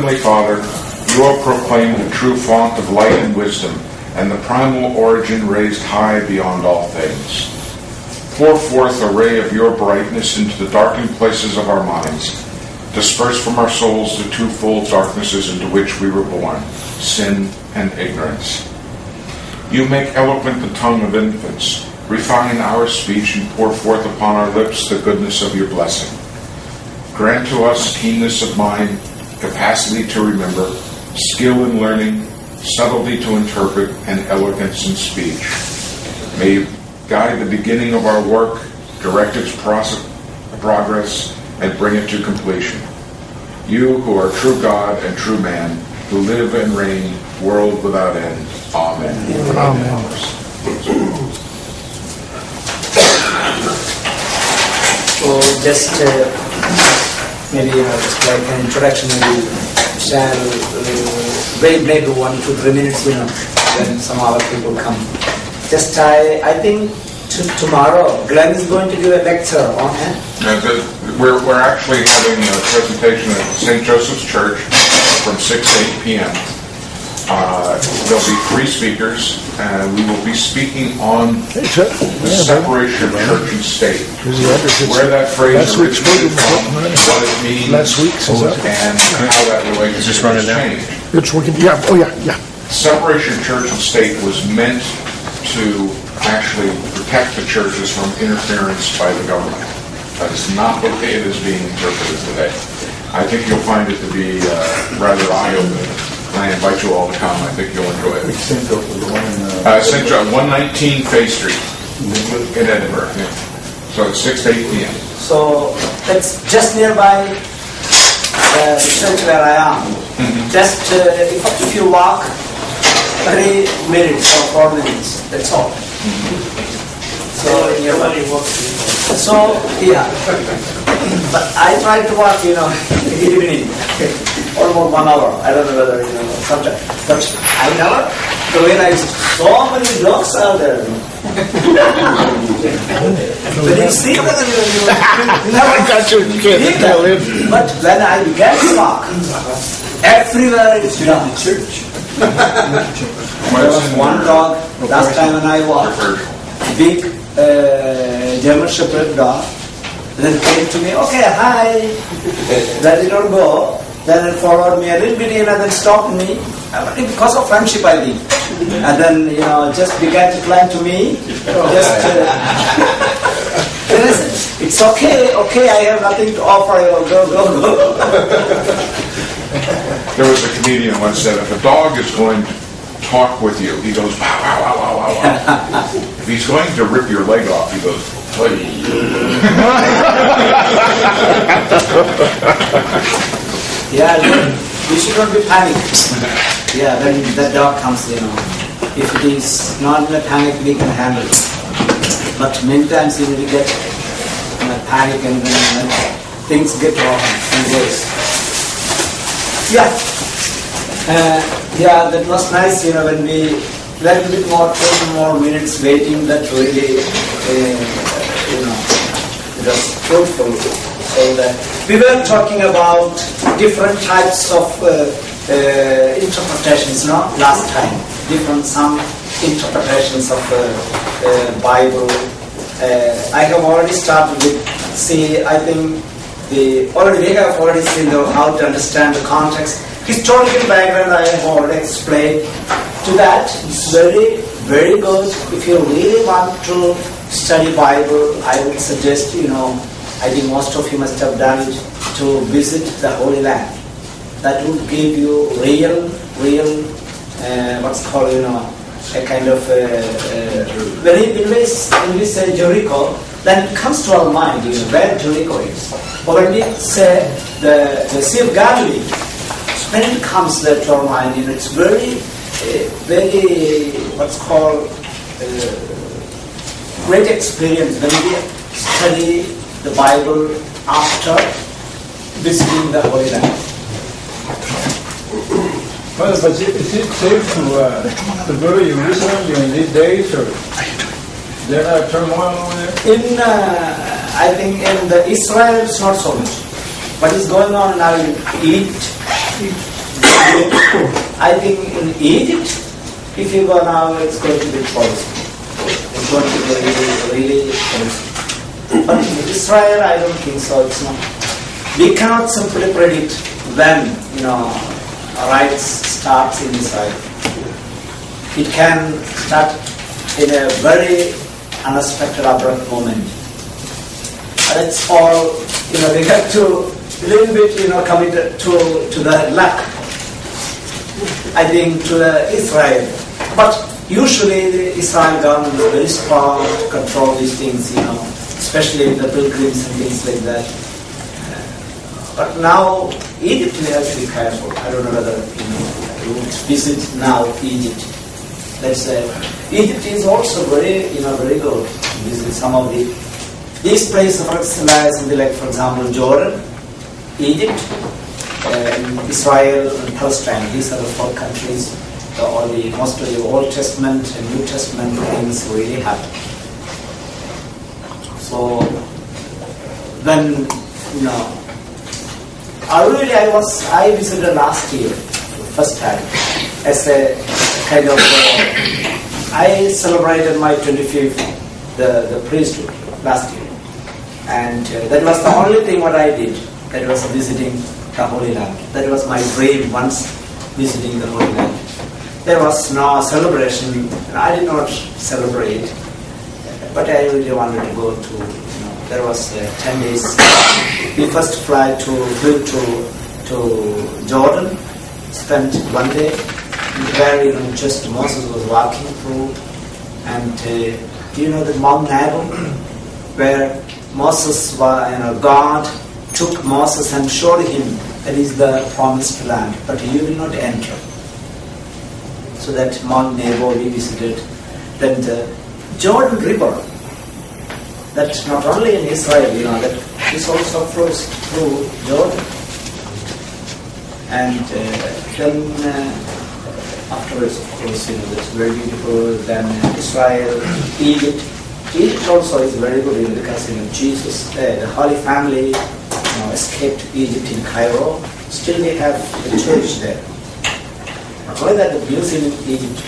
Heavenly Father, you are proclaimed the true font of light and wisdom, and the primal origin raised high beyond all things. Pour forth a ray of your brightness into the darkened places of our minds. Disperse from our souls the twofold darknesses into which we were born, sin and ignorance. You make eloquent the tongue of infants. Refine our speech and pour forth upon our lips the goodness of your blessing. Grant to us keenness of mind, capacity to remember, skill in learning, subtlety to interpret, and elegance in speech. May you guide the beginning of our work, direct its progress, and bring it to completion. You who are true God and true man, who live and reign, world without end. Amen. Amen. So just maybe just like an introduction, maybe share very brief 1 to 3 minutes, when some other people come. Just I think tomorrow Glenn is going to give a lecture on it. We're actually having a presentation at St. Joseph's Church from 6 to 8 p.m. There'll be 3 speakers, and we will be speaking on the separation of church and state. Where that phrase originated from, what it means, and how that relates to change. It's working. Yeah. Oh, yeah. Separation of church and state was meant to actually protect the churches from interference by the government. That is not the way it is being interpreted today. I think you'll find it to be rather eye-opening. And I invite you all to come. I think you'll enjoy it. St. 119 Fay Street in Edinburgh. Yeah. So it's 6 to 8 p.m. So it's just nearby the church where I am. Mm-hmm. Just if you walk 3 minutes or 4 minutes, that's all. So yeah. But I try to walk, evening, almost 1 hour. I don't know whether sometimes, but I never realized so many dogs are there. When you see them, you never think that. But when I began to walk, everywhere is dog. There was one dog last time when I walked, big German Shepherd dog. Then came to me, okay, hi. Then did not go. Then it followed me a little bit and then stopped me. Because of friendship, I think. And then, just began to climb to me. Just, then I said, it's okay, I have nothing to offer. Go. There was a comedian once said, if a dog is going to talk with you, he goes, wow, wow, wow, wow, wow, wow. If he's going to rip your leg off, he goes, yeah, we should not be panicked. Yeah, when the dog comes, if it is not in a panic, we can handle it. But many times we get in a panic and then things get wrong and worse. Yeah. That was nice, when we little bit more, 20 more minutes waiting, that really, it was fruitful. So that we were talking about different types of interpretations, last time. Some interpretations of Bible. I have already started with, I think we have already seen how to understand the context. Historical background I have already explained. To that, it's very, very good. If you really want to study Bible, I would suggest, I think most of you must have done it, to visit the Holy Land. That would give you real, what's called, a kind of, when we say Jericho, then it comes to our mind, where Jericho is. But when we say the Sea of Galilee, when it comes there to our mind, it's very, what's called great experience when we study the Bible after visiting the Holy Land. Well, but is it safe to go to Jerusalem during these days, or there are turmoil over there? I think in the Israel it's not so much. What is going on now in Egypt, I think in Egypt, if you go now, it's going to be troublesome. It's going to be really troublesome. But in Israel, I don't think so. It's not. We cannot simply predict when, rights starts in Israel. It can start in a very unexpected, abrupt moment. And it's all, we have to a little bit, commit to the luck, I think, to Israel. But usually the Israel government is very strong to control these things, especially the pilgrims and things like that. But now, Egypt, we have to be careful. I don't know whether, you would visit now Egypt. Let's say, Egypt is also very, very good to visit some of these places, for example, Jordan, Egypt, Israel, and Palestine. These are the 4 countries. Most of the Old Testament and New Testament things really happen. So, then, I visited last year, first time, as a kind of, I celebrated my 25th, the priesthood last year. And that was the only thing what I did. That was visiting the Holy Land. That was my dream once, visiting the Holy Land. There was no celebration. I did not celebrate, but I really wanted to go to, there was 10 days. We first flew to Jordan, spent 1 day, where just Moses was walking through. And do you know the Mount Nebo, where Moses, God took Moses and showed him that is the promised land, but you will not enter. So that Mount Nebo we visited. Then the Jordan River, that's not only in Israel, that this also flows through Jordan. And then afterwards, of course, it's very beautiful. Then Israel, Egypt. Egypt also is very good because Jesus, the Holy Family, escaped Egypt in Cairo. Still, they have a church there. Not only that, the museum in Egypt,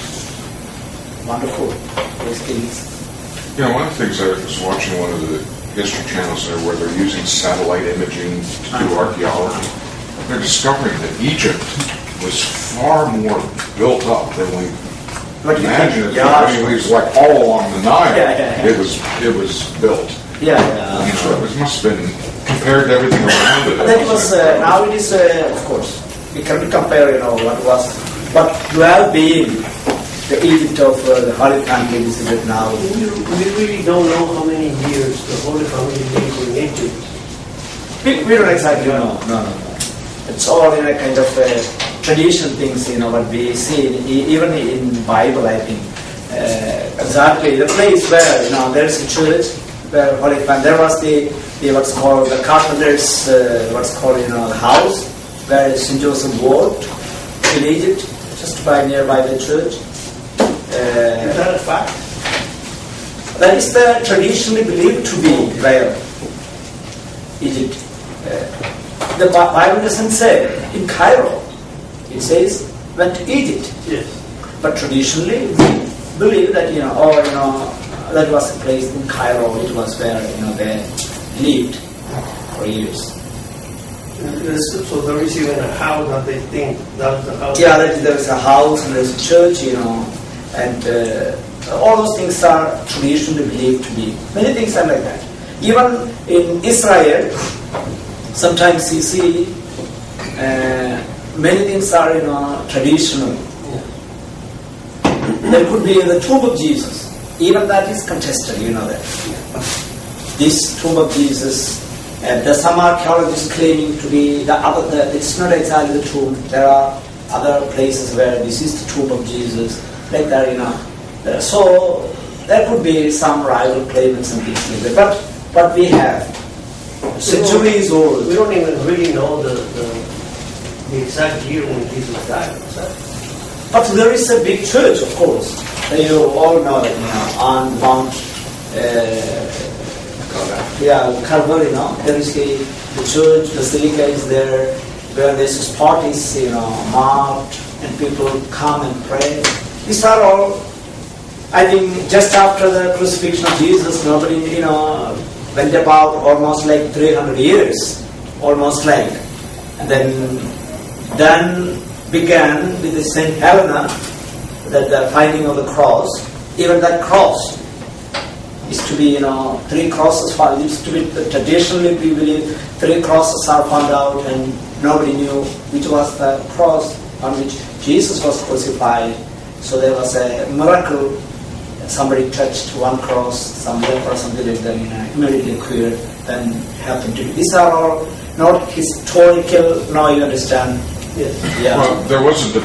wonderful. Those things. One of the things I was watching one of the history channels there, where they're using satellite imaging to do archaeology. They're discovering that Egypt was far more built up than we imagine it. It was like all along the Nile. It was built. It must have been compared to everything around it. That was now it is of course we cannot compare what have been the Egypt of the Holy Family visited now. We really don't know how many years the Holy Family lived in Egypt. We don't exactly know. No. It's all in a kind of tradition things, what we see, even in Bible, I think. Exactly, the place where, there is a church, where Holy Family, there was the what's called the carpenter's, the house, where St. Joseph worked in Egypt, just nearby the church. Is that a fact? That is the traditionally believed to be where Egypt. The Bible doesn't say in Cairo. It says went to Egypt. Yes. But traditionally, we believe that that was a place in Cairo. It was where they lived for years. So there is even a house that they think that's the house. Yeah, there is a house and there is a church, and all those things are traditionally believed to be. Many things are like that. Even in Israel, sometimes you see many things are traditional. There could be the tomb of Jesus. Even that is contested, that. This tomb of Jesus, some archaeologists claiming to be it's not exactly the tomb. There are other places where this is the tomb of Jesus, like that, So there could be some rival claimants and things like that. But we have centuries old. We don't even really know the exact year when Jesus died. But there is a big church, of course. You all know that, on Mount Calvary. There is the church, the basilica is there. where this spot is, marked, and people come and pray. These are all, I think, just after the crucifixion of Jesus, nobody, went about almost like 300 years, almost like. And then began with the Saint Helena, that the finding of the cross. Even that cross is to be, 3 crosses found. It used to be, traditionally we believe 3 crosses are found out, and nobody knew which was the cross on which Jesus was crucified. So there was a miracle. Somebody touched one cross, some leper or something like that, immediately cured, then happened to be. These are all not historical, now you understand. Yes. Yeah. Well, there was a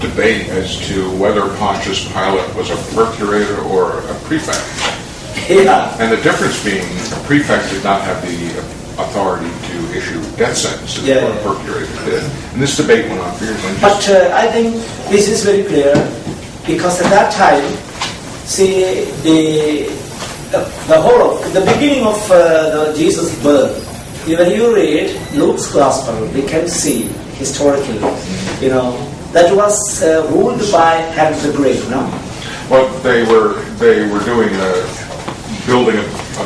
debate as to whether Pontius Pilate was a procurator or a prefect. Yeah. And the difference being, a prefect did not have the authority to issue death sentences, Yeah, what a procurator did. And this debate went on for years. But I think this is very clear, because at that time, see, the whole of the beginning of the Jesus' birth, when you read Luke's Gospel, we can see historically, that was ruled by Herod the Great, no? Well, they were doing building a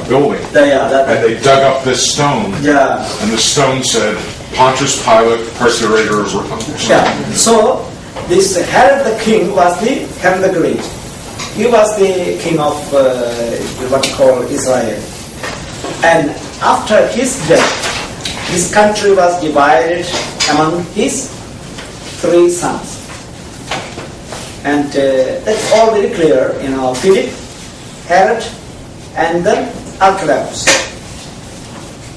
building, and they dug up this stone, and the stone said, Pontius Pilate, procurator of Rome. Yeah. So this Herod the King was the Herod the Great. He was the king of what you call Israel. And after his death, his country was divided among his 3 sons. And that's all very clear, Philip, Herod, and then Archelaus.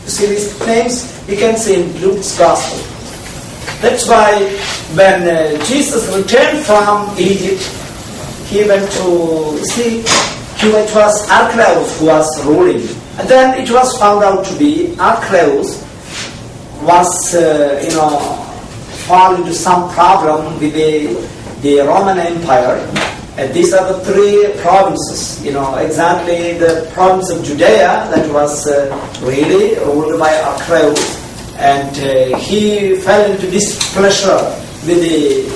You see these names, you can see in Luke's Gospel. That's why when Jesus returned from Egypt, he went to see, it was Archelaus who was ruling. And then it was found out to be Archelaus was, fall into some problem with the Roman Empire. And these are the 3 provinces, exactly the province of Judea that was really ruled by Archelaus. And he fell into displeasure with the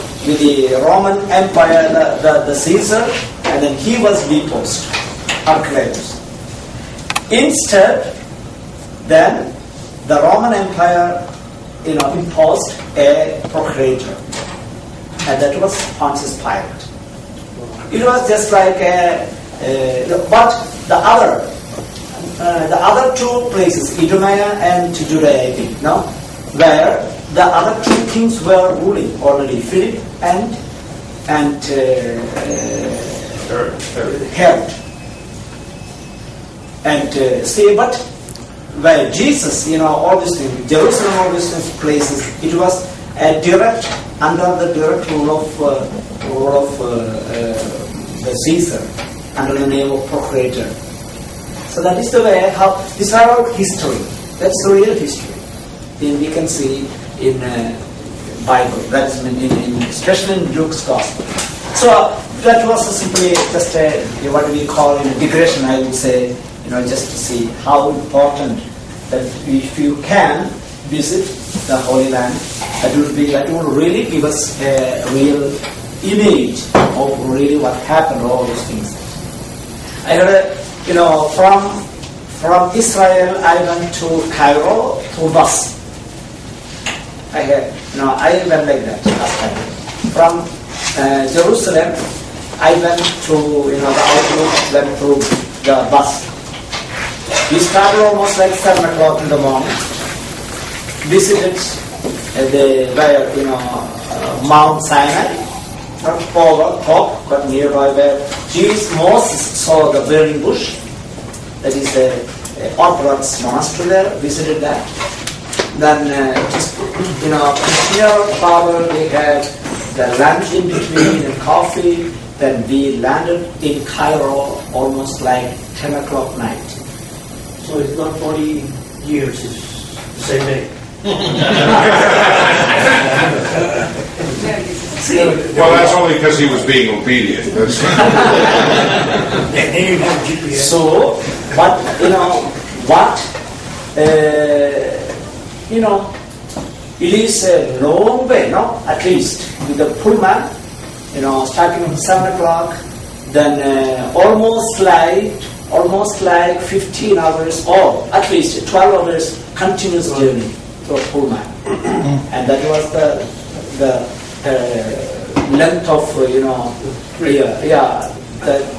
Roman Empire, the Caesar, and then he was deposed, Archelaus. Instead, then the Roman Empire, imposed a procurator, and that was Pontius Pilate. It was just like but the other 2 places, Idumea and Judea, where the other 2 kings were ruling already, Philip and Herod. And but where Jesus, all these things, Jerusalem, all these places, it was under the direct rule of the Caesar, under the name of procurator. So that is the way how these are all history. That's the real history. Then we can see in Bible. That's especially in Luke's Gospel. So that was simply just what we call in digression. I would say, just to see how important that if you can visit the Holy Land, that will really give us a real image of really what happened, all those things. I had from Israel I went to Cairo through bus. I went like that last time. From Jerusalem, I went through, the outlook, went through the bus. We started almost like 7 o'clock in the morning. Visited Mount Sinai, not over top, but nearby where Moses saw the burning bush. That is the Orthodox monastery there. Visited that. Then, near Father, we had the lunch in between and coffee. Then we landed in Cairo almost like 10 o'clock night. So it's not 40 years, it's the same day. Well, that's only because he was being obedient. So, but it is a long way, no? At least with the Pullman, starting from 7 o'clock, then almost like 15 hours or at least 12 hours continuous journey through Pullman. And that was the length of,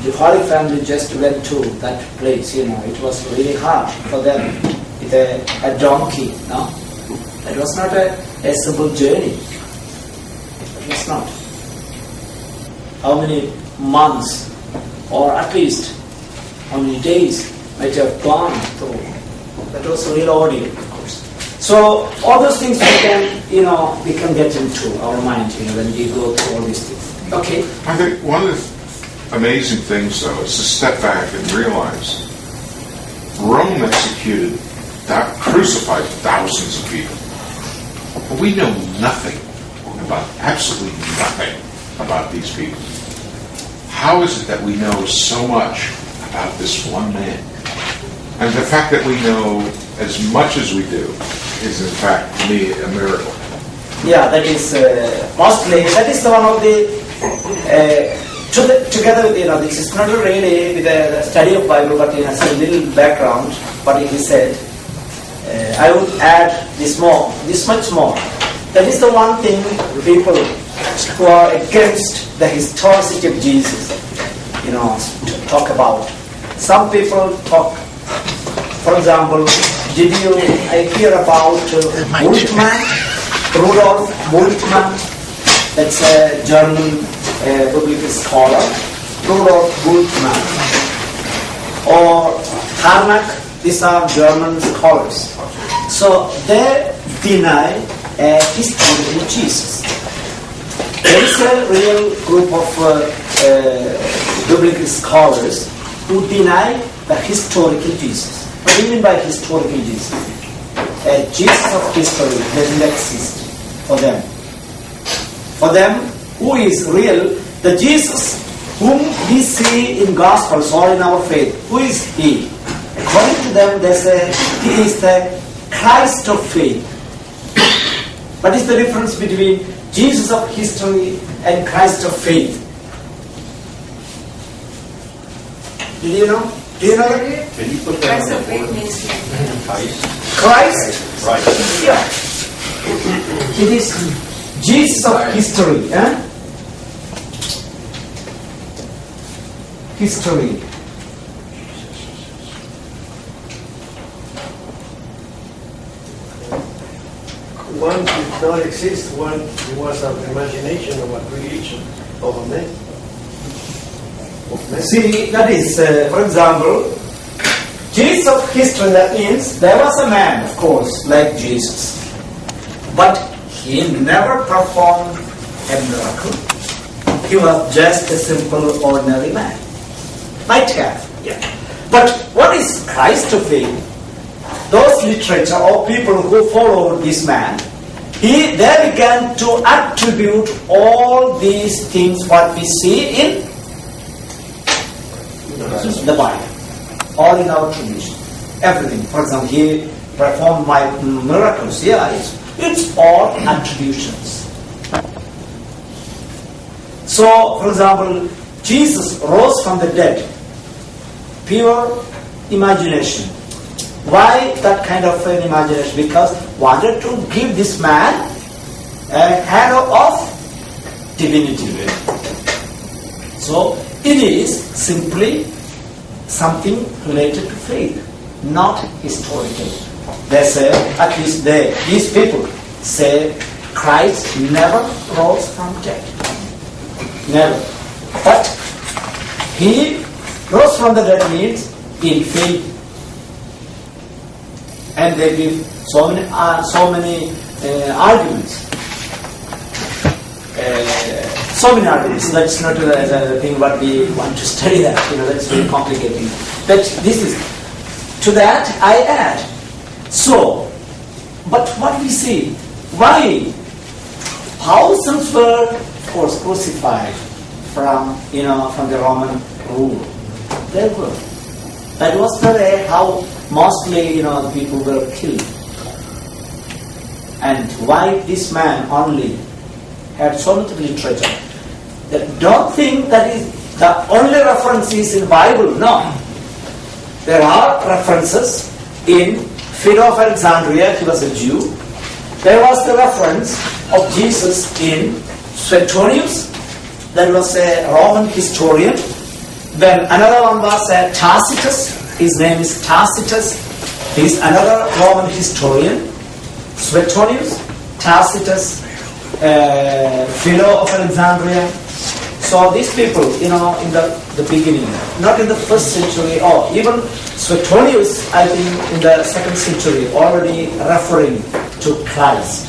the Holy Family just went to that place, it was really hard for them with a donkey, no? It was not a simple journey. It was not. How many months or at least how many days might have gone through. That was a real ordeal, of course. So all those things we can get into our mind, when we go through all these things. Okay. I think one of the amazing things, though, is to step back and realize Rome executed, crucified thousands of people. But we know nothing absolutely nothing about these people. How is it that we know so much about this one man? And the fact that we know as much as we do is, in fact, to me, a miracle. Yeah, that is mostly, that is one of the, together with, this is not really with the study of Bible, but it has a little background, but he said, I would add this much more. That is the one thing people who are against the historicity of Jesus, talk about. Some people talk, for example, did you hear about Rudolf Bultmann? That's a German biblical scholar, Rudolf Bultmann. Or Harnack, these are German scholars. So they deny a historical Jesus. There is a real group of biblical scholars who deny the historical Jesus. What do you mean by historical Jesus? A Jesus of history doesn't exist for them. For them, who is real? The Jesus whom we see in Gospels or in our faith, who is He? According to them, they say He is the Christ of faith. What is the difference between Jesus of history and Christ of faith? Do you know? Do you know that? Can you put that on the board? Christ? Right. Yeah. It is Jesus of history. History. One did not exist, one was an imagination of a creation of a man. See, that is, for example, Jesus of history, that means there was a man, of course, like Jesus. But he never performed a miracle. He was just a simple, ordinary man. Might have, yeah. But what is Christ of faith? Those literature or people who followed this man, they began to attribute all these things what we see in the Bible, all in our tradition, everything. For example, he performed miracles. Yeah, it's all attributions. So, for example, Jesus rose from the dead. Pure imagination. Why that kind of an imagination? Because wanted to give this man a halo of divinity. So it is simply something related to faith, not historical. They say, at least these people say, Christ never rose from dead. Never. But he rose from the dead means in faith. And they give so many arguments. So many arguments. That's not the thing what we want to study that. That's very complicated. But this is, to that I add. So, but what we see, why? Thousands were, of course, crucified from the Roman rule. They were. That was the way how mostly, people were killed. and why this man only had so much literature. Don't think that is the only reference is in Bible. No. There are references in Philo of Alexandria, he was a Jew. There was the reference of Jesus in Suetonius, that was a Roman historian. Then another one was Tacitus, his name is Tacitus. He is another Roman historian. Suetonius, Tacitus, Philo of Alexandria. So these people, in the beginning, not in the first century, or even Suetonius, I think in the second century, already referring to Christ,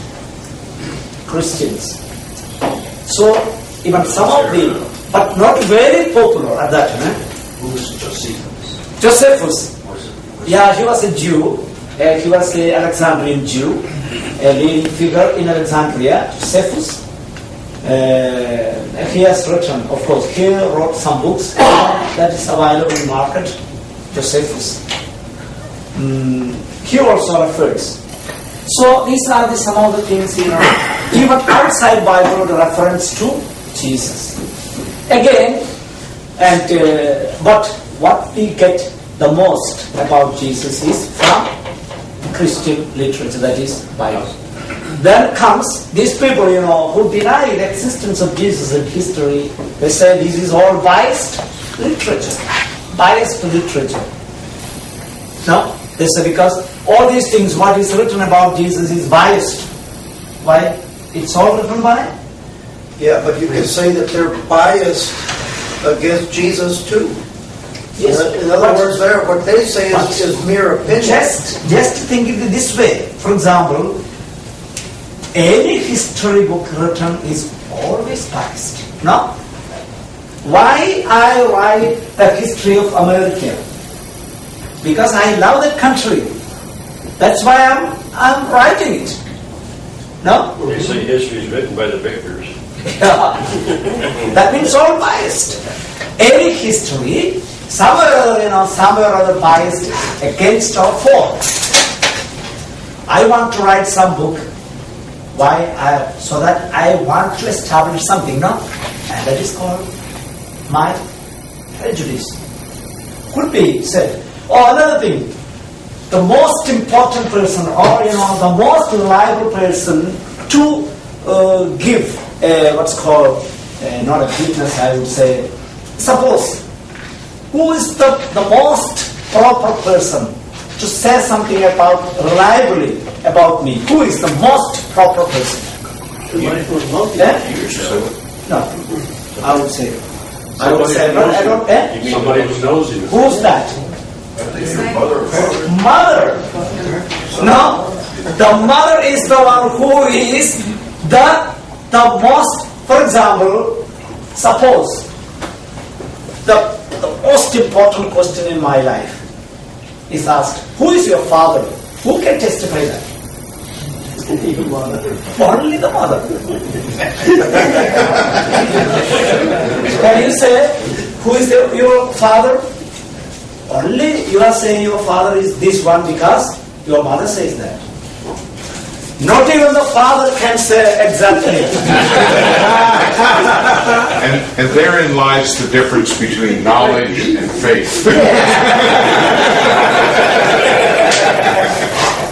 Christians. So even some of them, but not very popular at that time. Who was Josephus? Josephus. Yeah, he was a Jew. He was an Alexandrian Jew, a leading figure in Alexandria, Josephus. He has written, of course, he wrote some books that is available in market, Josephus. He also refers. So these are some of the things, even outside Bible, the reference to Jesus. Again, but what we get the most about Jesus is from Christian literature, that is Bible. Then comes these people, who deny the existence of Jesus in history. They say this is all biased literature. Biased literature. No? They say because all these things, what is written about Jesus is biased. Why? It's all written by? Yeah, but you can say that they're biased against Jesus too. Yes. In other words, what they say is mere opinion. Just think it this way. For example, any history book written is always biased. No? Why I write the history of America? Because I love that country. That's why I'm writing it. No? They say history is written by the victors. That means all biased. Any history, somewhere or other biased against or for. I want to write some book. Why? So that I want to establish something, no? And that is called my prejudice. Could be said. Or another thing, the most important person, or the most reliable person to give what's called not a witness, I would say. Suppose who is the most proper person to say something about reliably about me? Who is the most proper person? No, I would say. I would say. I don't. Somebody who knows you. Who's that? Mother. Mother. No, the mother is the one who is the most. For example, suppose the most important question in my life is asked, who is your father? Who can testify that? Only the mother. Can you say, who is your father? Only you are saying your father is this one because your mother says that. Not even the father can say exactly. And therein lies the difference between knowledge and faith.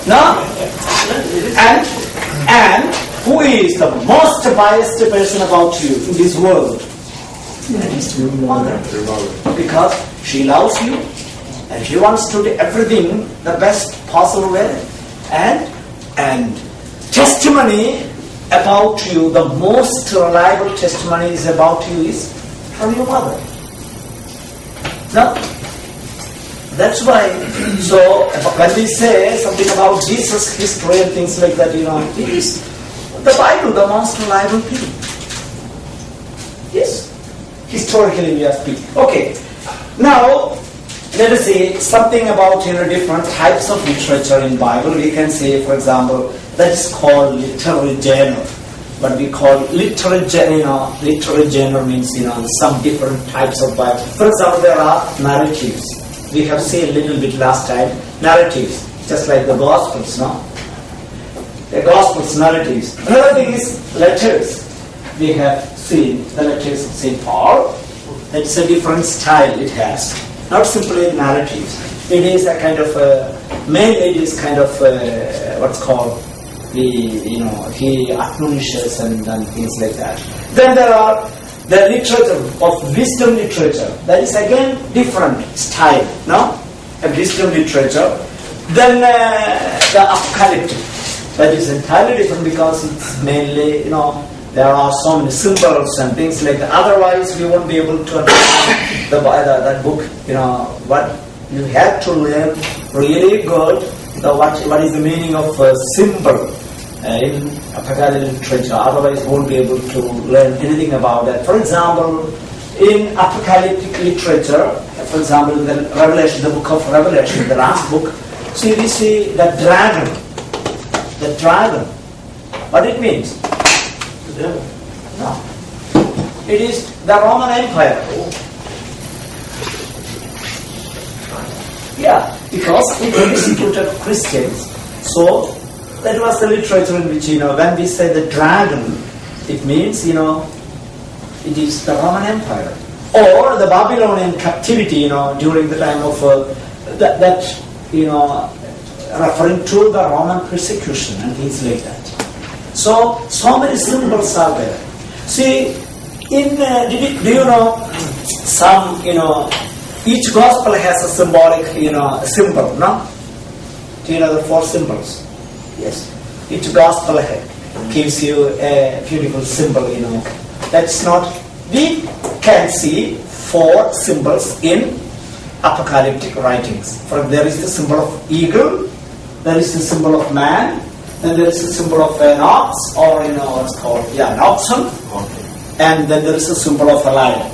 No? And who is the most biased person about you in this world? That is your mother. Because she loves you and she wants to do everything the best possible way. And testimony about you, the most reliable testimony is about you is from your mother. No? That's why, so when we say something about Jesus' history and things like that, it is the Bible, the most reliable thing. Yes, historically we are speaking. Okay, now let us say something about different types of literature in Bible. We can say, for example, that is called literary genre. What we call literary genre, literary genre means some different types of Bible. For example, there are narratives. We have seen a little bit last time, narratives, just like the Gospels, no? the Gospels narratives. Another thing is letters. We have seen the letters of St. Paul. That's a different style it has. Not simply narratives. It is a kind of mainly it is kind of what's called he admonishes and things like that. Then there are the literature of wisdom literature. That is again different style, no? A wisdom literature. Then the apocalyptic. That is entirely different because it's mainly, there are so many symbols and things like that. Otherwise, we won't be able to understand that book. What you have to learn really good. What is the meaning of a symbol in apocalyptic literature? Otherwise, you won't be able to learn anything about that. For example, in apocalyptic literature, for example, the Revelation, the book of Revelation, the last book. See, we see the dragon. The dragon. What it means? No. It is the Roman Empire. Yeah, because it persecuted Christians. So that was the literature in which, when we say the dragon, it means, it is the Roman Empire. Or the Babylonian captivity, during the time of referring to the Roman persecution and things like that. So many symbols are there. See, do you know some, each gospel has a symbolic, symbol, no? Do you know the 4 symbols? Yes. Each gospel gives you a beautiful symbol, That's not, we can see 4 symbols in apocalyptic writings. There is the symbol of eagle, there is the symbol of man, then there is the symbol of an ox, or what's called, an oxen, and then there is a symbol of a lion.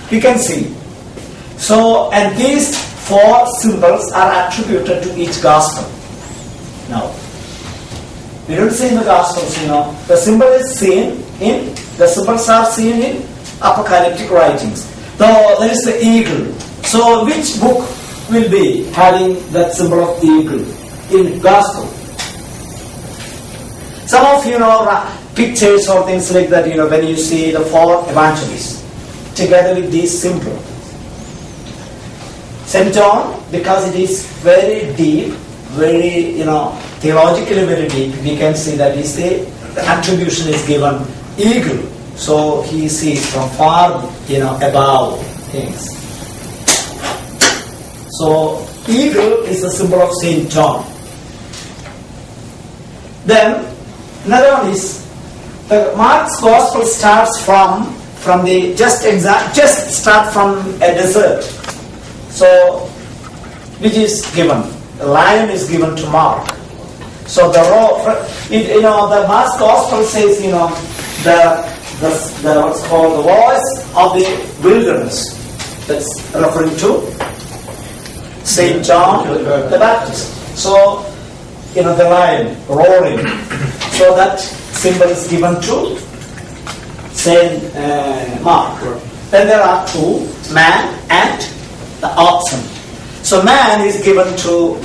You can see. So, and these 4 symbols are attributed to each gospel. Now, we don't see in the gospels, the symbol is seen in, the symbols are seen in apocalyptic writings. Though there is the eagle. So, which book will be having that symbol of eagle in gospel? Some of pictures or things like that, when you see the 4 evangelists together with these symbols. St. John, because it is very deep, very, theologically very deep, we can see that the attribution is given eagle. So he sees from far, above things. So eagle is the symbol of St. John. Then another one is the Mark's gospel starts from the just start from a desert. So which is given. The lion is given to Mark. So the Mark's gospel says the what's called the voice of the wilderness. That's referring to St. John the Baptist. So, the lion roaring. So that symbol is given to St. Mark. Then there are 2, man and the oxen. So man is given to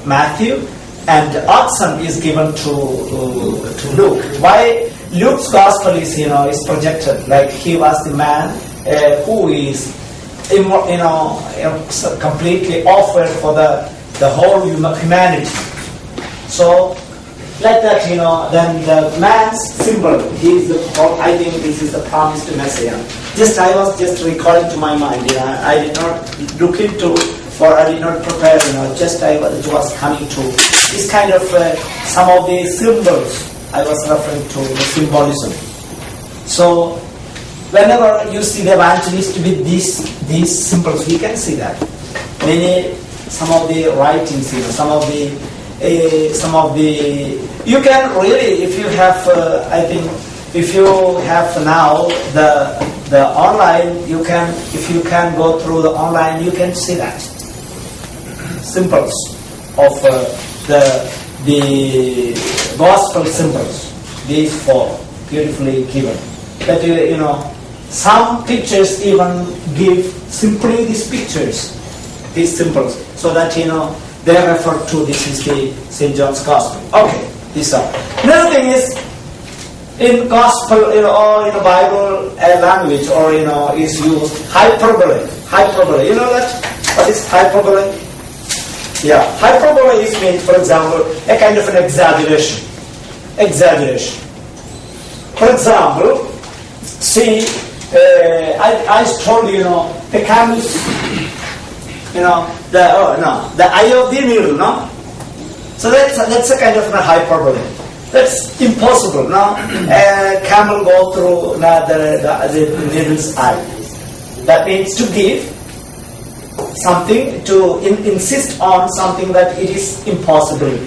Matthew, and the oxen is given to Luke. Why Luke's gospel is is projected like he was the man who is completely offered for the whole humanity. So like that, then the man's symbol, I think this is the promised Messiah. I was just recalling to my mind, I did not look into, or I did not prepare, it was coming to this kind of, some of the symbols I was referring to, the symbolism. So, whenever you see the evangelist with these symbols, we can see that. Some of the writings, some of the, you can really, if you have, I think, if you have now the online, if you can go through the online, you can see that. Symbols of the gospel symbols, these 4, beautifully given. But some pictures even give simply these pictures, these symbols, so that they refer to this is the St. John's Gospel. Okay, these are. Another thing is, in Gospel, or in the Bible language, or is used hyperbole. Hyperbole, you know that? What is hyperbole? Yeah, hyperbole is means, for example, a kind of an exaggeration. Exaggeration. For example, see, I told you, the camel's, the eye of the needle, no? So that's a kind of a hyperbole. That's impossible, no? A camel go through the needle's eye. That means to give something, to insist on something that it is impossible.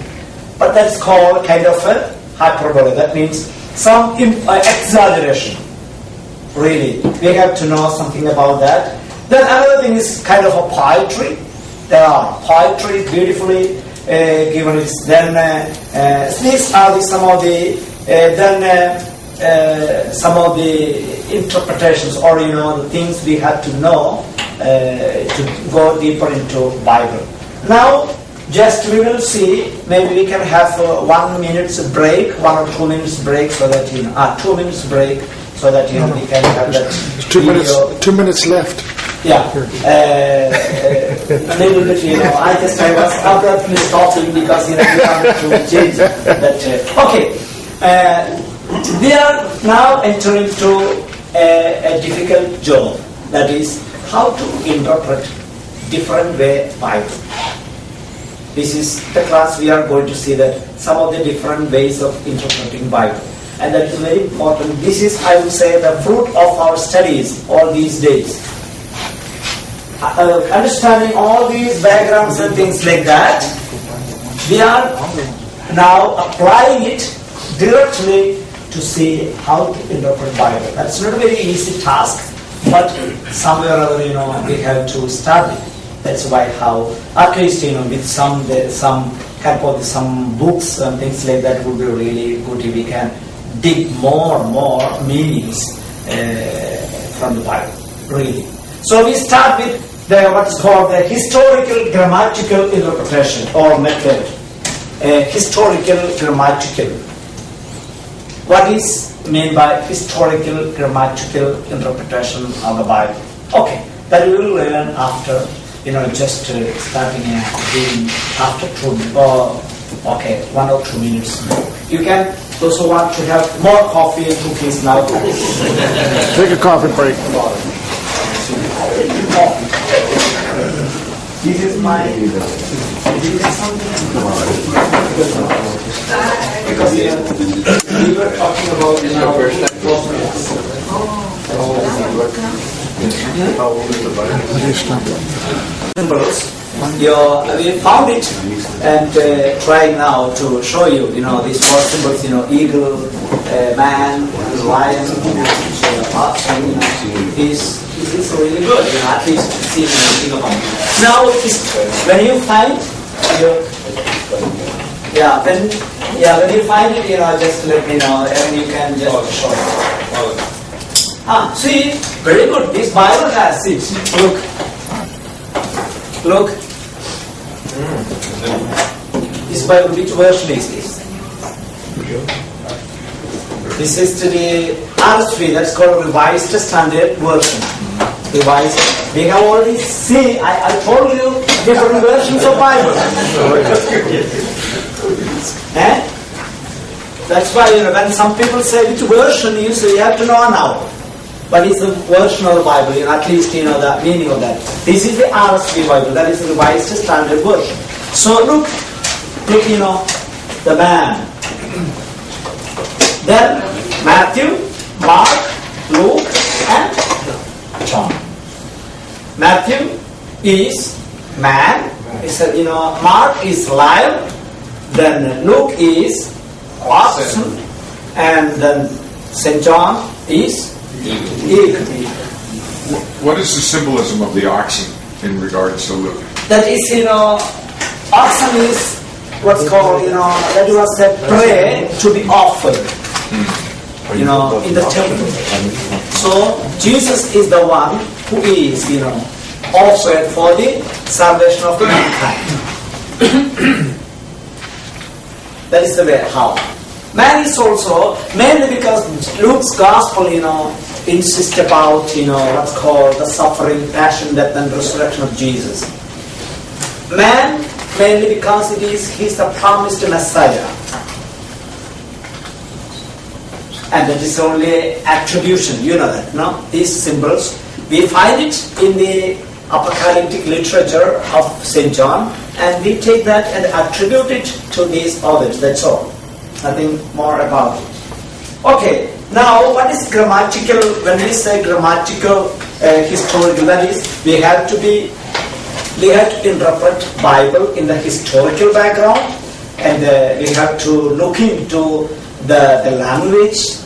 But that's called kind of a hyperbole. That means some exaggeration. Really, we have to know something about that. Then another thing is kind of a poetry. There are poetry beautifully given. Then these are some of the interpretations, or the things we have to know to go deeper into Bible. Now, just we will see. Maybe we can have 1 minute's break, 1 or 2 minutes break, so that 2 minutes break, so that we can have that. There's 2 minutes. 2 minutes left. Yeah, a little bit. I was abruptly stopping because we wanted to change that. Okay, we are now entering into a difficult job. That is how to interpret different way Bible. This is the class we are going to see that some of the different ways of interpreting Bible, and that is very important. This is, I would say, the fruit of our studies all these days. Understanding all these backgrounds and things like that, we are now applying it directly to see how to interpret Bible. That's not a very easy task, but somewhere or other, we have to study. That's why how, at least, with some help of some books and things like that would be really good if we can dig more meanings from the Bible, really. So we start with what's called the historical grammatical interpretation or method. Historical grammatical. What is meant by historical grammatical interpretation of the Bible? Okay, that we will learn after, just starting doing after 1 or 2 minutes. You can, those who want to have more coffee and cookies now. Take a coffee break. This is my. This is something. Because we were talking about symbols. We found it and try now to show you. These 4 symbols. Eagle, man, lion, oxen. This is really good. At least see anything about it. Now, when you find when you find it, just let me know, and you can just show it. See, very good. This Bible has it. Look. This Bible, which version is this? This is to the RSV, that's called Revised Standard Version. Revised. We have already seen, I told you, different versions of Bible. That's why, when some people say which version you say, you have to know now. But it's the version of the Bible, at least the meaning of that. This is the RSV Bible, that is the Revised Standard Version. So look, the man. Then Matthew, Mark, Luke, and John. Matthew is man. Mark is lion. Then Luke is oxen, and then St. John is eagle. What is the symbolism of the oxen in regards to Luke? That is, oxen is what's called, that was a prey to be offered, in the temple. So Jesus is the one who is, offered for the salvation of mankind. That is the way how. Man is also, mainly because Luke's gospel, insists about, what's called the suffering, passion, death and resurrection of Jesus. Man, mainly because he's the promised Messiah. And that is only attribution, you know that, no? These symbols, we find it in the apocalyptic literature of St. John, and we take that and attribute it to these authors, that's all. Nothing more about it. Okay, now what is grammatical? When we say grammatical, historical, that is, we have to interpret Bible in the historical background, and we have to look into the language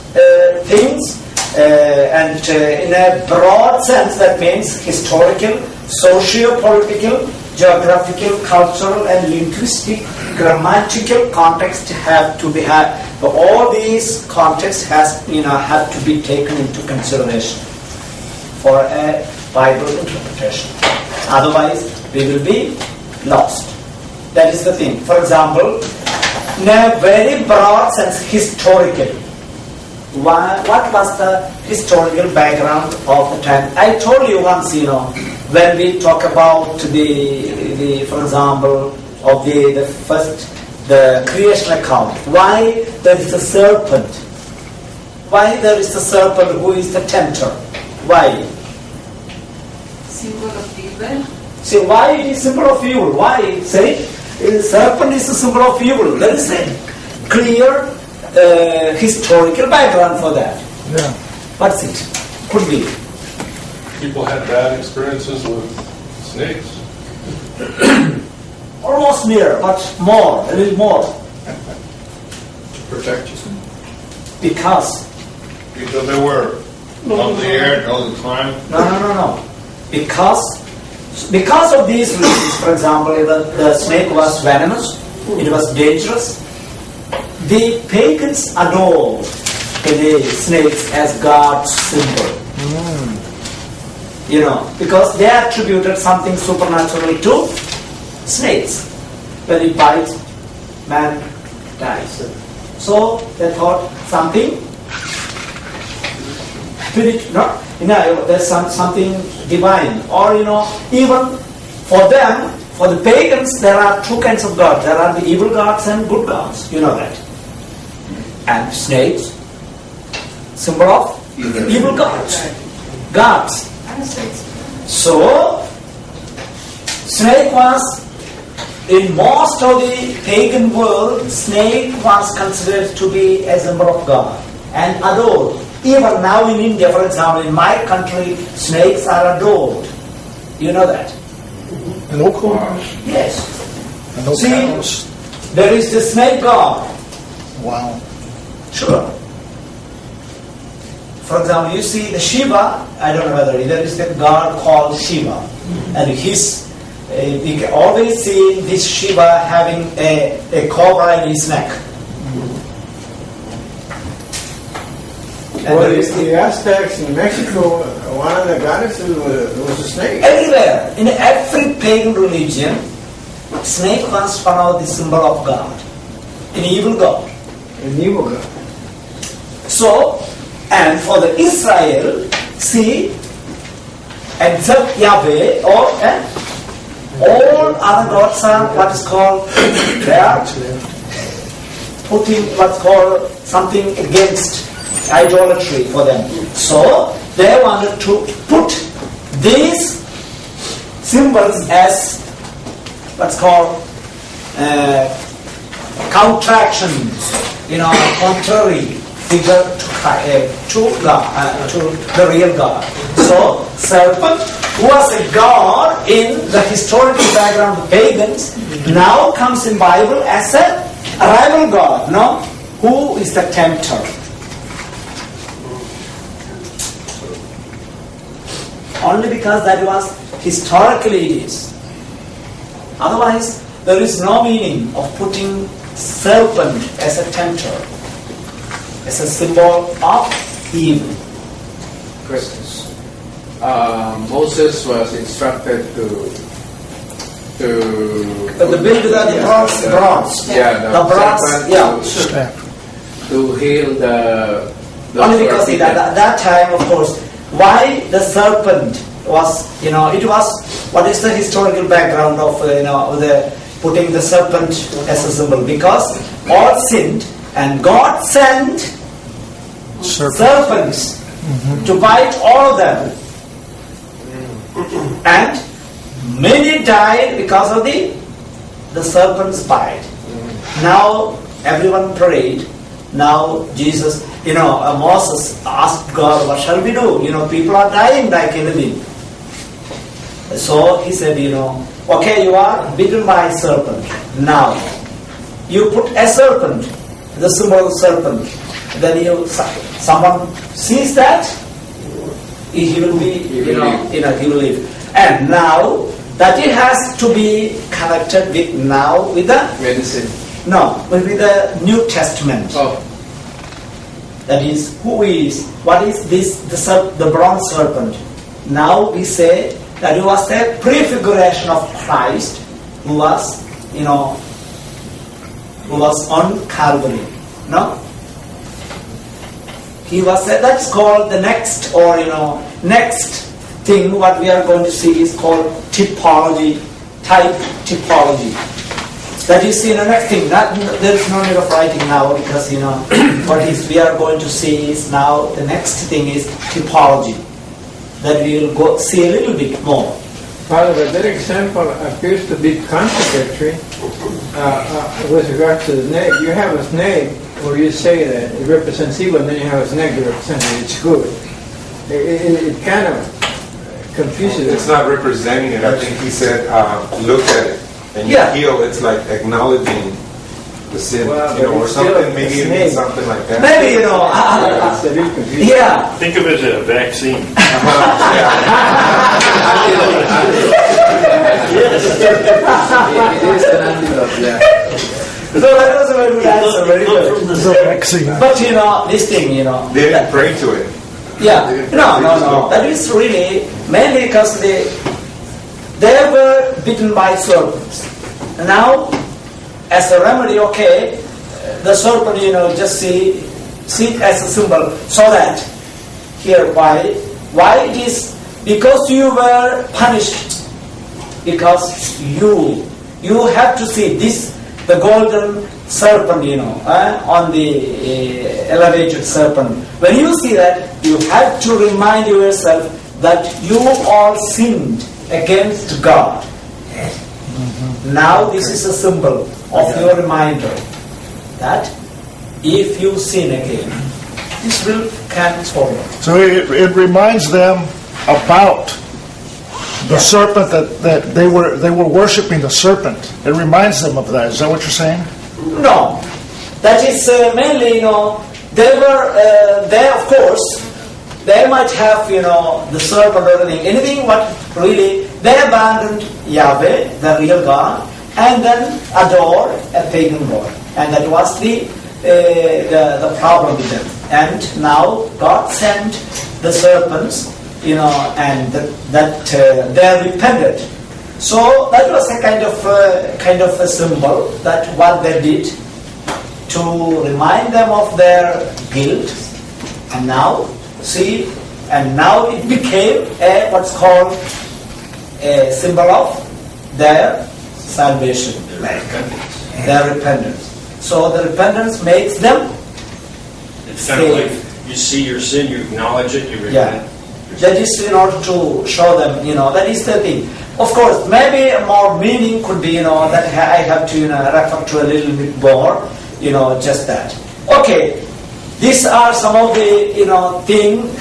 things, and in a broad sense that means historical, socio-political, geographical, cultural and linguistic, grammatical context have to be had. All these contexts have to be taken into consideration for a Bible interpretation. Otherwise, we will be lost. That is the thing. For example, in a very broad sense, historically, what was the historical background of the time? I told you once, when we talk about the for example, of the creation account, why there is a serpent? Why there is a serpent who is the tempter? Why? Symbol of evil. See, why it is symbol of evil? Why? Say, serpent is a symbol of evil. There is a clear historical background for that. Yeah. What's it? Could be. People had bad experiences with snakes. Almost near, but more, a little more. To protect you. Because They were up the air all the time. No. Because of these reasons, for example, the snake was venomous, it was dangerous. The pagans adored the snakes as God's symbol. Because they attributed something supernatural to snakes. When it bites, man dies. So they thought something spiritual, there's something divine. Or, even for them, for the pagans, there are two kinds of gods. There are the evil gods and good gods. You know that. And snakes, symbol of evil gods. Gods. So, snake was, in most of the pagan world, snake was considered to be a symbol of God and adored. Even now in India, for example, in my country, snakes are adored. You know that? No cool. Yes. No See, cows. there is the snake god. Wow. Sure. For example, you see the Shiva, I don't know whether there is a god called Shiva. And we can always see this Shiva having a cobra in his neck. Well, the Aztecs in Mexico, one of the goddesses was a snake. Everywhere, in every pagan religion, snake was one of the symbol of God, an evil god. An evil god. So, and for the Israel, see, except Yahweh, all other gods are what is called, they are putting what's called something against idolatry for them. So, they wanted to put these symbols as what's called counteraction, contrary figure to God, to the real God. So, serpent, who was a god in the historical background of pagans, now comes in Bible as a rival god, no? Who is the tempter? Only because that was historically it is. Otherwise, there is no meaning of putting serpent as a tempter, as a symbol of evil. Questions. Moses was instructed to the build the bronze. Yeah, The bronze, serpent yeah. Staff. to heal the Only because at that time, of course, why the serpent was, it was, what is the historical background of, the putting the serpent as a symbol? Because all sinned and God sent serpents to bite all of them. And many died because of the serpent's bite. Now everyone prayed. Now Jesus, Moses asked God, what shall we do? People are dying like anything. So he said, okay, you are bitten by a serpent. Now, you put a serpent, the symbol of serpent. Then someone sees that, he will be, he will live. And now, that it has to be connected with the medicine. No, with the New Testament. Oh, That is, what is this, the bronze serpent? Now we say that it was a prefiguration of Christ who was, who was on Calvary. No? He was, that's called the next, next thing what we are going to see is called typology, type typology. That is, next thing. There is no need of writing now because, what we are going to see is now the next thing is typology. That we will go see a little bit more. Father, but that example appears to be contradictory with regard to the snake. You have a snake where you say that it represents evil, and then you have a snake that represents that it's good. It kind of confuses It's it. not representing it. I think he said, look at it. And you Yeah. heal, it's like acknowledging the sin, Well, but or it's still something, a maybe it snake. means something like that. Maybe, It's a bit confusing. yeah. Think of it as a vaccine. it is an antidote, yeah. So that was a very good answer, very good. It's a vaccine. But this thing, They didn't pray to it. yeah, no. That is really mainly because they were bitten by serpents. Now, as a remedy, okay, the serpent, just see it as a symbol, so that here why it is because you were punished, because you have to see this, the golden serpent, on the elevated serpent. When you see that, you have to remind yourself that you all sinned against God. Now this is a symbol of your reminder that if you sin again, this will carry forward. So it reminds them about the serpent that they were worshiping the serpent. It reminds them of that. Is that what you're saying? No, that is mainly, they were there, of course. They might have, the serpent or anything what really, they abandoned Yahweh, the real God, and then adored a pagan god. And that was the problem with them. And now God sent the serpents, and that they repented. So that was a kind of a symbol that what they did to remind them of their guilt. And now, see, and now it became what's called a symbol of their salvation, their repentance. So the repentance makes them It's kind of like you see your sin, you acknowledge it, you repent. That is in order to show them, that is the thing. Of course, maybe a more meaning could be, that I have to refer to a little bit more, just that. Okay, these are some of the,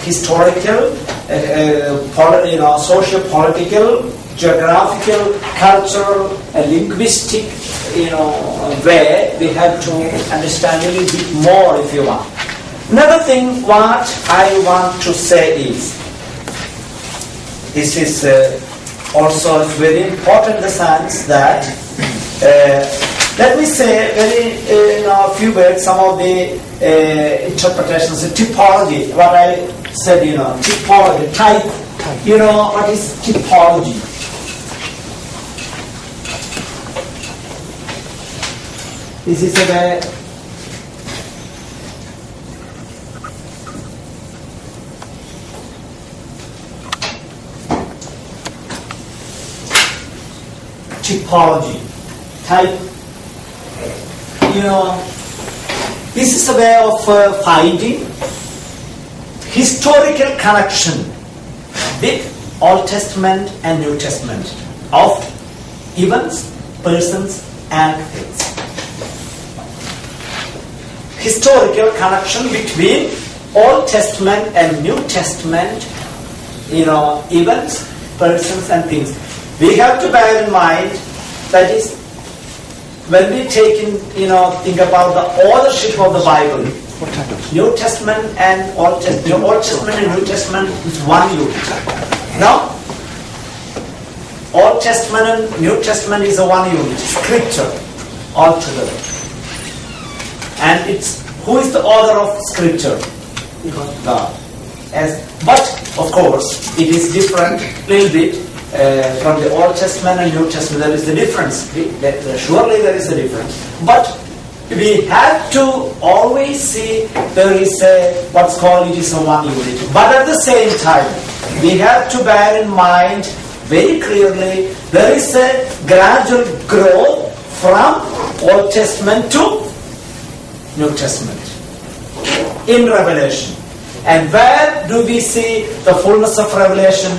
historical, socio-political, geographical, cultural, linguistic, way we have to understand a little bit more if you want. Another thing what I want to say is, this is also very important in the sense that, let me say very in a few words some of the interpretations, the typology, what I said, typology, type, what is typology? This is a way. Typology, type. This is a way of finding historical connection with Old Testament and New Testament of events, persons, and things. Historical connection between Old Testament and New Testament, events, persons, and things. We have to bear in mind that is when we think about the authorship of the Bible. New Testament and Old Testament. Old Testament and New Testament is one unit. Now, Old Testament and New Testament is a one unit, Scripture altogether. And it's who is the author of Scripture? God. But of course, it is different a little bit from the Old Testament and New Testament. There is a difference. Surely there is a difference. But we have to always see there is what's called it is a one unit. But at the same time, we have to bear in mind very clearly there is a gradual growth from Old Testament to New Testament in Revelation. And where do we see the fullness of revelation?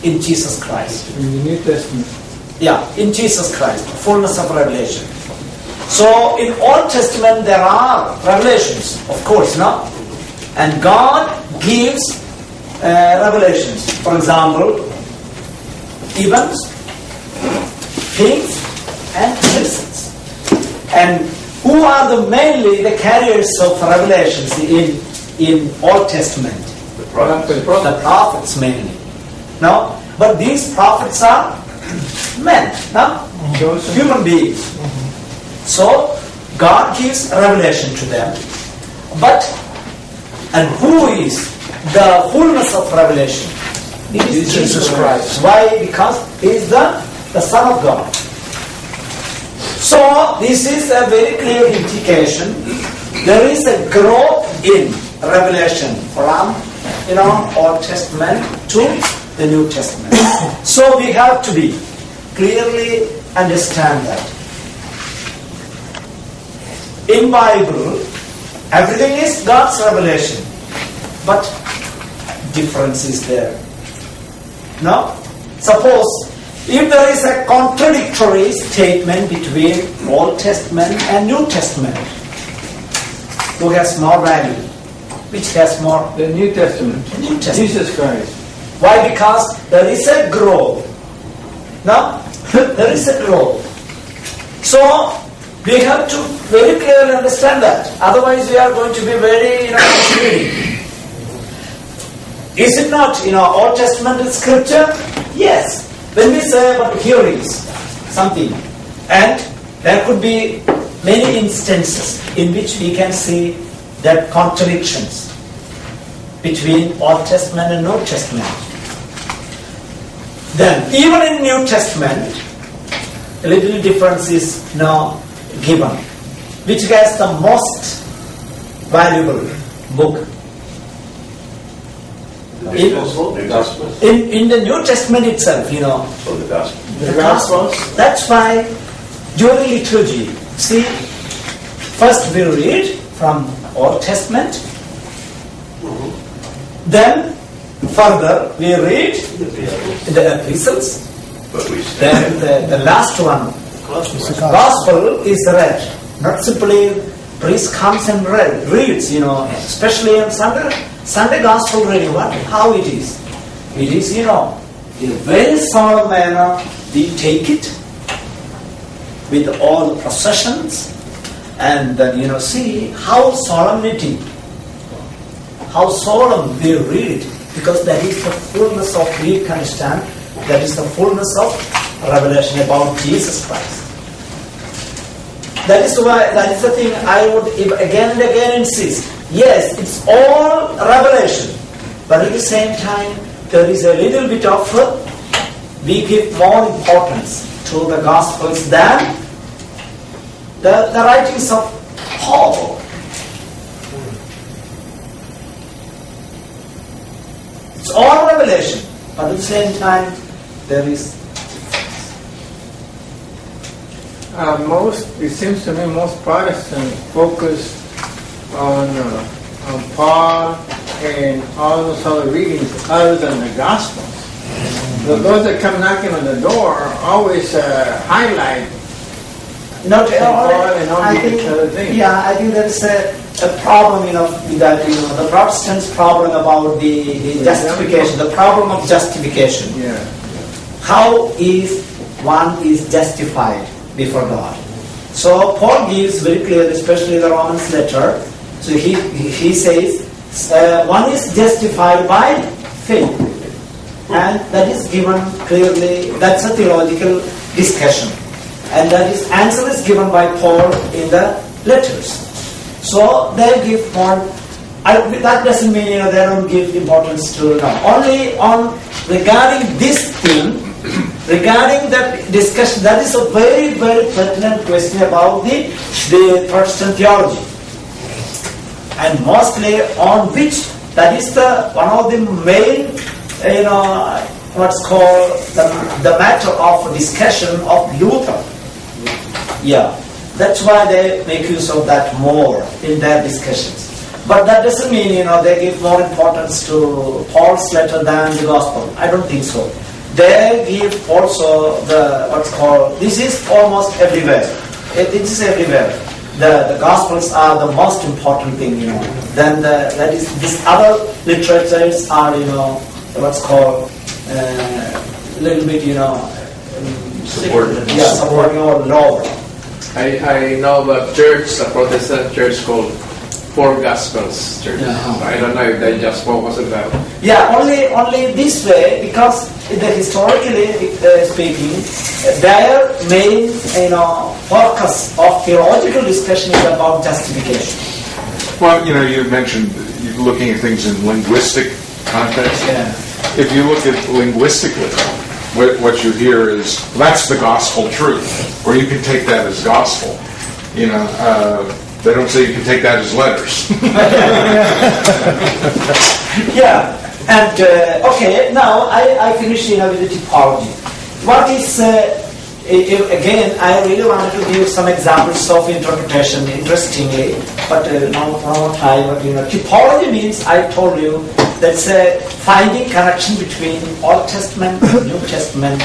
In Jesus Christ. In the New Testament. Yeah, in Jesus Christ, fullness of revelation. So in Old Testament there are revelations, of course, no? And God gives revelations. For example, events, things, and persons. And who are mainly the carriers of revelations in Old Testament? The prophets. The prophets mainly. No? But these prophets are men, no? Human beings. So, God gives revelation to them. And who is the fullness of revelation? It is Jesus Christ. Why? Because He is the Son of God. So, this is a very clear indication. There is a growth in revelation from, Old Testament to the New Testament. So we have to be clearly understand that. In Bible, everything is God's revelation, but difference is there. No? Suppose if there is a contradictory statement between Old Testament and New Testament, who has more value? Which has more? The New Testament. New Testament. Jesus Christ. Why? Because there is a growth. No? There is a growth. So, we have to very clearly understand that. Otherwise, we are going to be very, misleading. Is it not, Old Testament is Scripture? Yes. When we say about hearings, something, and there could be many instances in which we can see that contradictions between Old Testament and New Testament. Then, even in New Testament, a little difference is now given. Which has the most valuable book? In the New Testament itself, So the gospel. the Gospels. That's why during liturgy, see, first we read from Old Testament, then further we read the epistles, then the last one, Gospel is read. Not simply priest comes and reads, especially on Sunday Gospel reading. How it is? It is, in a very solemn manner. We take it with all the processions, and then see how solemnity, how solemn we read it, because that is the fullness of, we can understand, that is the fullness of revelation about Jesus Christ. That is why, that is the thing I would again and again insist. Yes, it's all revelation, but at the same time, there is a little bit of, we give more importance to the Gospels than the writings of Paul. It's all revelation, but at the same time, there is it seems to me most Protestants focus on Paul and all those other readings other than the Gospels. Those that come knocking on the door always highlight not Paul and all I these think, other things. yeah, I think there is a problem, with that, the Protestants' problem about the justification, the problem of justification. Yeah. How is one is justified before God? So Paul gives very clearly, especially the Romans letter. So he says one is justified by faith, and that is given clearly. That's a theological discussion, and that is answer is given by Paul in the letters. So they give more. That doesn't mean they don't give importance to only on regarding this thing. Regarding that discussion, that is a very, very pertinent question about the Protestant theology, and mostly on which that is one of the main, what's called the matter of discussion of Luther. Yeah, that's why they make use of that more in their discussions. But that doesn't mean they give more importance to Paul's letter than the Gospel. I don't think so. They give also what's called, this is almost everywhere. It is everywhere. The Gospels are the most important thing, Then that is, these other literatures are, what's called, a little bit, supporting or lower. I know of a church, a Protestant church called Four Gospels Church. I don't know if they just focus on that. Yeah, only this way, because historically speaking, their main focus of theological discussion is about justification. Well, you mentioned you're looking at things in linguistic context. Yeah. If you look at linguistically, what you hear is that's the gospel truth, or you can take that as gospel. They don't say you can take that as letters. Yeah, and okay, now I finish with the typology. What is, again, I really wanted to give some examples of interpretation, interestingly, but no time. But typology means, I told you, that's finding connection between Old Testament and New Testament,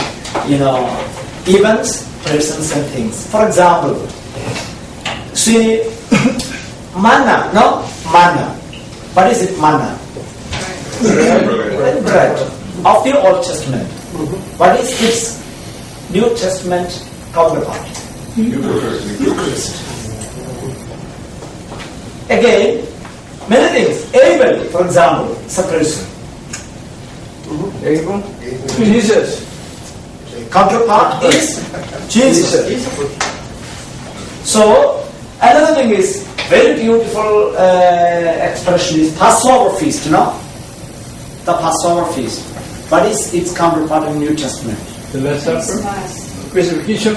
events, persons, and things. For example, see, manna. What is it, manna? Bread of the Old Testament. What is its New Testament counterpart? Eucharist. Again, many things. Abel, for example, is a person. Abel? Jesus. Counterpart is Jesus. So, another thing is very beautiful expression is Passover feast, The Passover feast. What is its counterpart in the New Testament? The Last Supper? Crucifixion?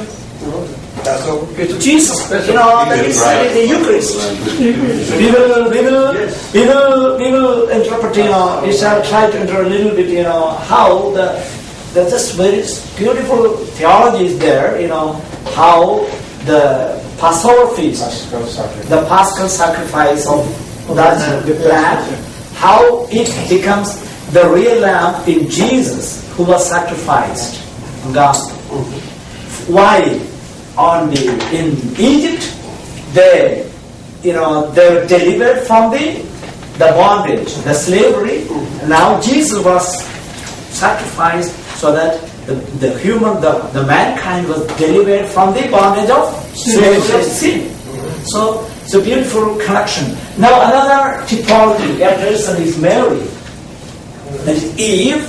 Jesus, that is the Eucharist. We will interpret, we shall try to enter a little bit, how the just very beautiful theology is there, how the Passover feast, the Paschal sacrifice of that lamb, how it becomes the real lamb in Jesus who was sacrificed in gospel. Why? In Egypt, they were delivered from the bondage, the slavery. Now Jesus was sacrificed so that the mankind was delivered from the bondage of slavery, sin. So it's a beautiful connection. Now another typology, a person is Mary, that is Eve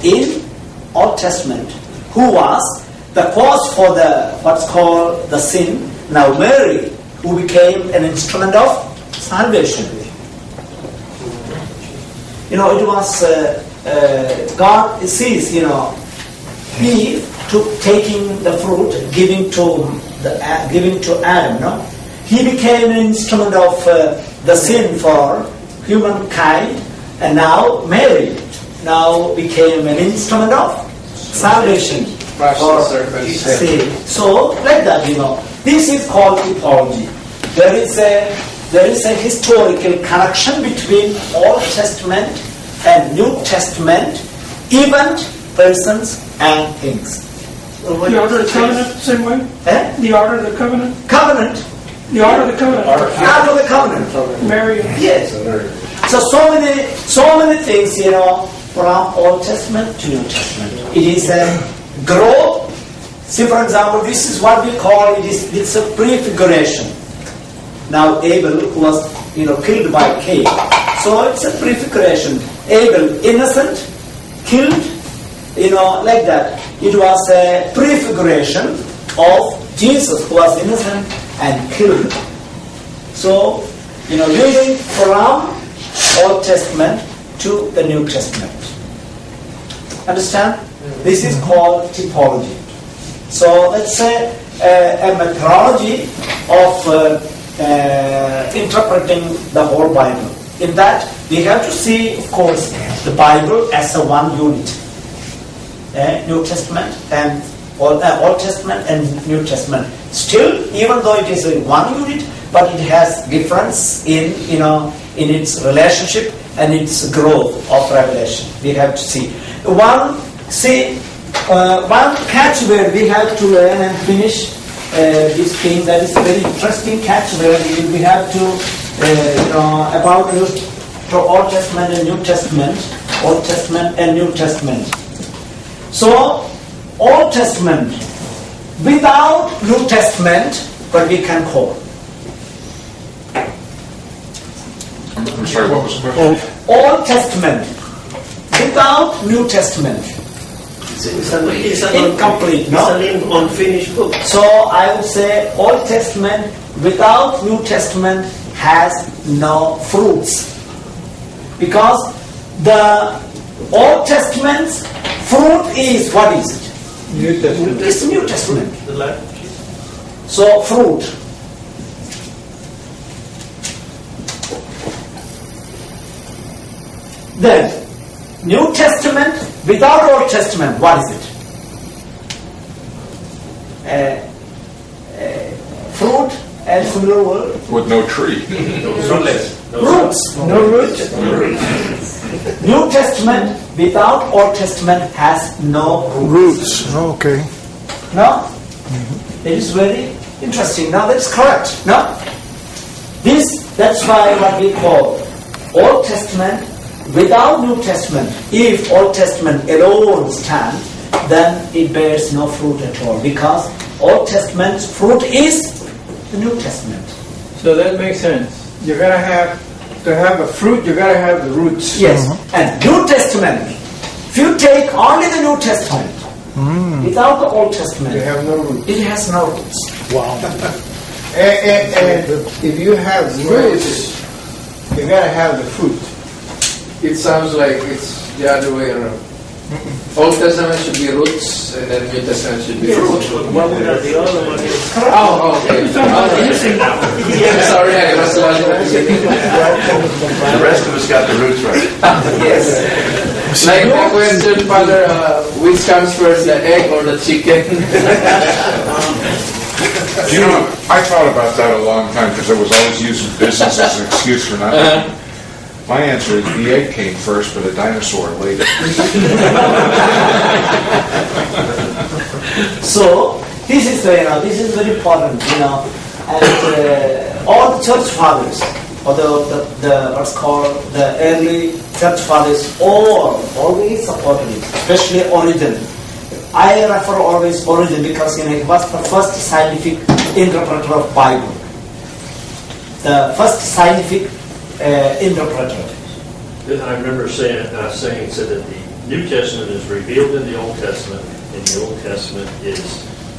in Old Testament, who was the cause for what's called the sin. Now Mary, who became an instrument of salvation. It was God sees, Eve taking the fruit, giving to Adam, no? He became an instrument of the sin for humankind, and now Mary now became an instrument of salvation for sin. So, like that, this is called typology. There is a historical connection between Old Testament and New Testament event, persons, and things. The order of the covenant, same way? The order of the covenant? Covenant. The order of the covenant. Out of the covenant. Mary. Yes. So many things, from Old Testament to New Testament. It is a growth. See, for example, this is what we call it's a prefiguration. Now Abel was, killed by Cain. So it's a prefiguration. Abel innocent, killed, like that. It was a prefiguration of Jesus who was innocent and killed. So, reading from Old Testament to the New Testament. Understand? This is called typology. So let's say a methodology of interpreting the whole Bible. In that, we have to see, of course, the Bible as a one unit. New Testament and Old Testament and New Testament. Still, even though it is in one unit, but it has difference in its relationship and its growth of revelation. We have to see one catchword we have to learn and finish this thing. That is very interesting catchword. We have to about Old Testament and New Testament, Old Testament and New Testament. So, Old Testament without New Testament, what we can call. I'm sorry, what was the question? Old Testament without New Testament. It's incomplete, no? It's an unfinished book. So I would say Old Testament without New Testament has no fruits. Because the Old Testament's fruit is, what is it? New Testament. It's New Testament. The life of Jesus. So, fruit. Then, New Testament without Old Testament, what is it? Fruit and similar word. With no tree. Roots. No roots. New Testament without Old Testament has no roots. Roots. Okay. No? It is very interesting. Now that's correct. No? That's why what we call Old Testament without New Testament. If Old Testament alone stands, then it bears no fruit at all. Because Old Testament's fruit is the New Testament. So that makes sense. You gotta have to have a fruit. You gotta have the roots. Yes. And New Testament. If you take only the New Testament without the Old Testament, You have no roots. it has no roots. Wow. And if you have roots, you gotta have the fruit. It sounds like it's the other way around. Old Testament should be roots, and then New Testament should be fruit. One without the other one is Oh, okay. Sorry, I was The rest of us got the roots right. Yes. like the question, Father, which comes first, the egg or the chicken? I thought about that a long time because I was always using business as an excuse for not. My answer is the egg came first, but a dinosaur later. So this is very important, and all the church fathers, or the what's called the early church fathers, always supported it, especially Origen. I refer always Origen because he was the first scientific interpreter of Bible, the first scientific interpreter. I remember saying said that the New Testament is revealed in the Old Testament, and the Old Testament is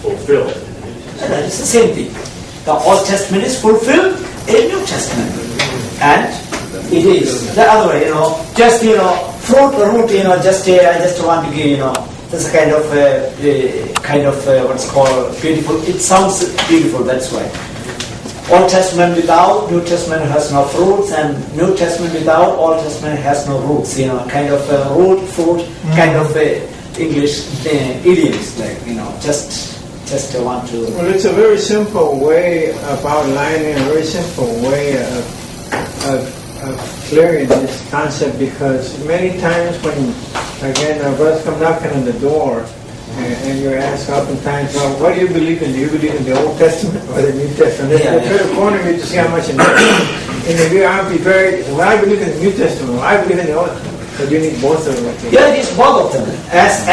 fulfilled in the New Testament. That is the same thing. The Old Testament is fulfilled in New Testament, and it is the other way. Just fruit, root. I just want to give That's a kind of what's called beautiful. It sounds beautiful. That's why. Old Testament without New Testament has no fruits, and New Testament without Old Testament has no roots. Kind of root, fruit, kind of English idioms, like just want to. Well, it's a very simple way of outlining, a very simple way of clearing this concept, because many times when, again, our brothers come knocking on the door, and you're asked oftentimes, well, what do you believe in? Do you believe in the Old Testament or the New Testament? They try to corner you to see how much you know. And if you are prepared, well, I believe in the New Testament, I believe in the Old Testament. So you need both of them. Yeah, it is both of them. As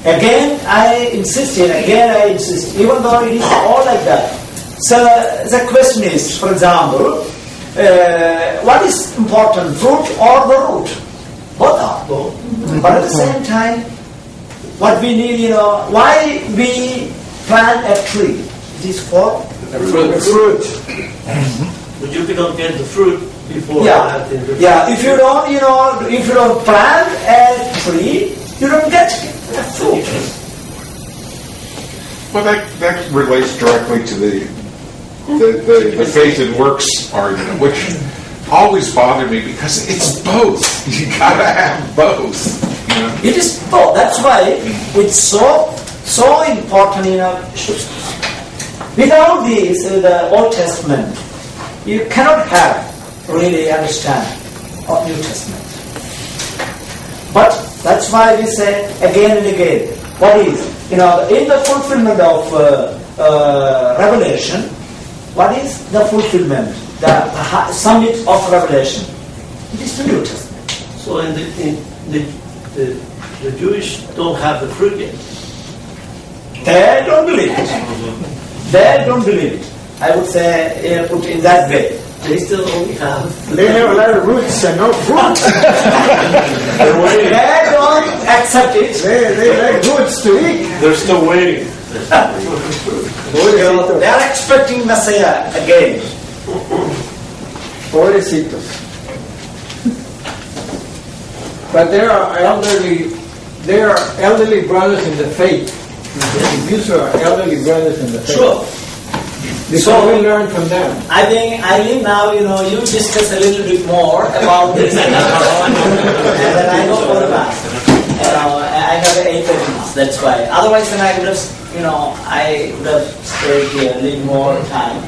again, I insist, even though it is all like that. So the question is, for example, what is important, fruit or the root? Both are. But at the same time, what we need, why we plant a tree? It is for fruit. But you cannot get the fruit before. Yeah. If you don't plant a tree, you don't get a fruit. Well, that relates directly to the faith and works argument, which always bothered me because it's both. You gotta have both. It is both. That's why it's so important. Without this, the Old Testament, you cannot have really understand of New Testament. But that's why we say again and again, what is in the fulfillment of Revelation? What is the fulfillment? The summit of Revelation. It is the New Testament. So the Jewish don't have the fruit yet. They don't believe it. They don't believe it. I would say put in that way. They still only have. They have a lot of roots and no fruit. They don't accept it. They like roots to eat. They're still waiting. They are expecting Messiah again. Pobrecitos. But there are elderly brothers in the faith. These are elderly brothers in the faith. Sure. So we learn from them. I think I think now you discuss a little bit more about this, and then I go for the back. I have 8 minutes. That's why. Otherwise, then I would have stayed here a little more time.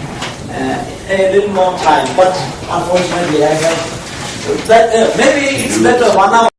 But unfortunately, I have. Maybe it's better 1 hour.